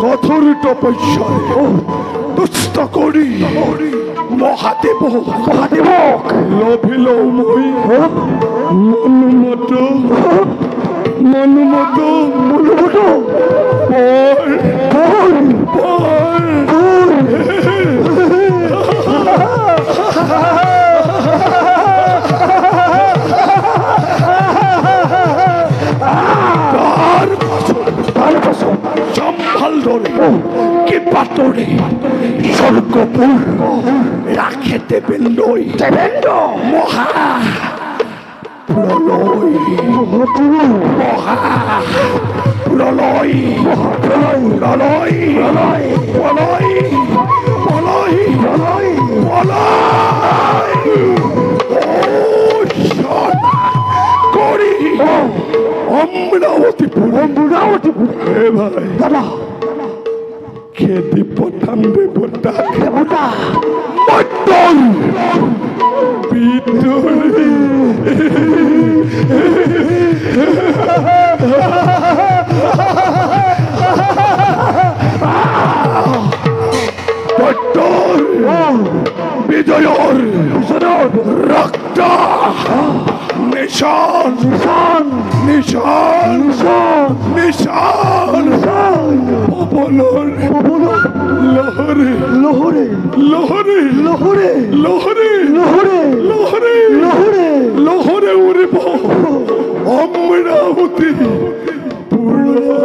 কঠোৰ তপস্যাৰে তুষ্ট কৰি মহাদেৱ লভিলো মই মনুমত কি পাতরে স্বর্গপুর রাখে দেবেন্দ্রই মহা প্রলয় মহা প্রলয় প্রলয় প্রলয় প্রলয় প্রলয় প্রলয় প্রলয় করি অমরাবতীপুর হে ভাই দাদা খেদি পঠাম দেবতা মটন পিতরি মটন বিজয়র রক্ত নিশান নিশান নিশান পবনর লহরে লহরে লহরে লহরে লহরে লহরে লহরে লহরে লহরে উড়ব অমরাবতী পুরা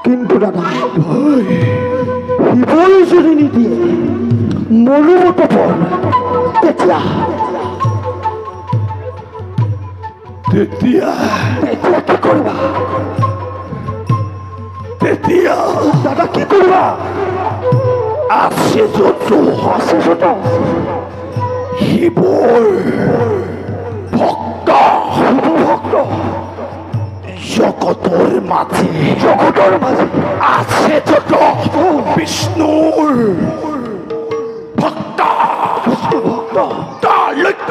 কিন্তু দাদা শিৱই যদি নিদিয়ে মনুমত তেতিয়া তেতিয়া তেতিয়া কি কৰিবা তেতিয়া দাদা কি কৰিবা আছে যত শিৱৰ ভক্ত জগতৰ মাঝে আছে যত বিষ্ণুৰ ভক্ত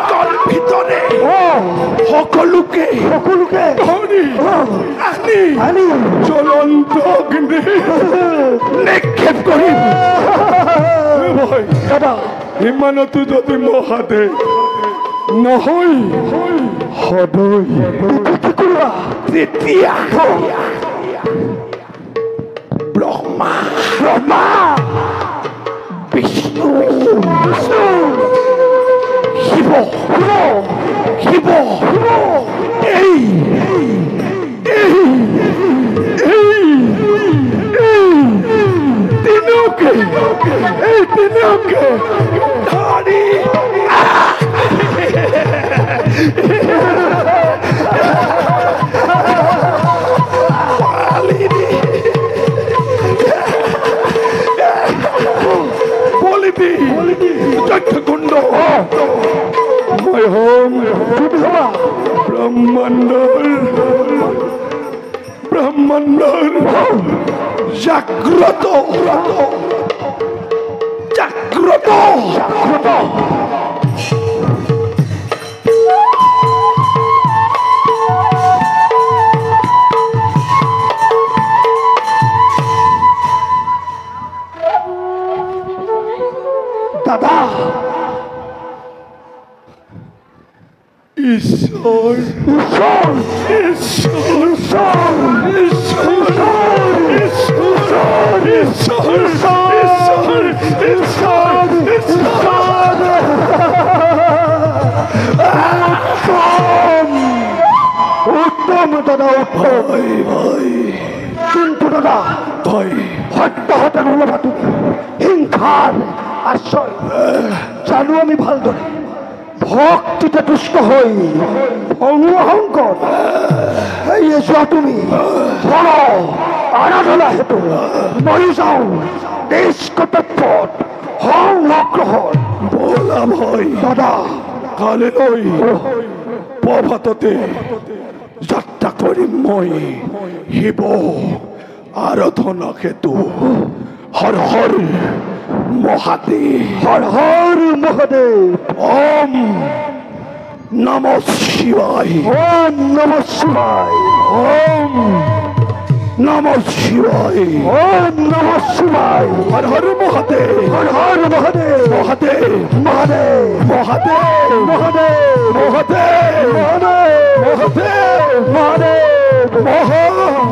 তাৰ ভিতৰে সকলোকে আনি জ্বলন্ত অগ্নি নিক্ষেপ কৰিম দাদা ইমানতো যদি মহাদেৱ নহয় সদয় কি কৰিবা তেতিয়া ব্ৰহ্মা বিষ্ণু শিৱ এই তিনিওকে ধৰি যজ্ঞকুণ্ড মই হম ব্ৰহ্মাণ্ডৰ জাগ্ৰত দাদা ঈশ্বৰ উত্তম দাদা কিন্তু দাদা হত্যা নহ'বা তুমি হিংসাৰ আশ্ৰয় জানো আমি ভালদৰে ভক্তিতে তুষ্ট হৈ অহংকৰ এই যোৱা তুমি আৰাধনা হেতু মৰি যাওঁ দেশ কৰ্তব্যত সংগ্ৰহণ বলা ভয় দাদা কালিলৈ প্ৰভাততে যাত্ৰা কৰিম মই শিৱ আৰাধনা হেতু হৰ হৰ মহাদেব। হর হর মহাদেব। ওম নমঃ শিবায়। ওম নমঃ শিবায়। ওম নমঃ শিবায়। ওম নমঃ শিবায়। হর হর মহাদেব। হর হর মহাদেব। মহাদেব মহাদেব। মহাদেব মহাদেব। মহাদেব মহাদেব। মহাদেব মহাদেব। মহাদেব।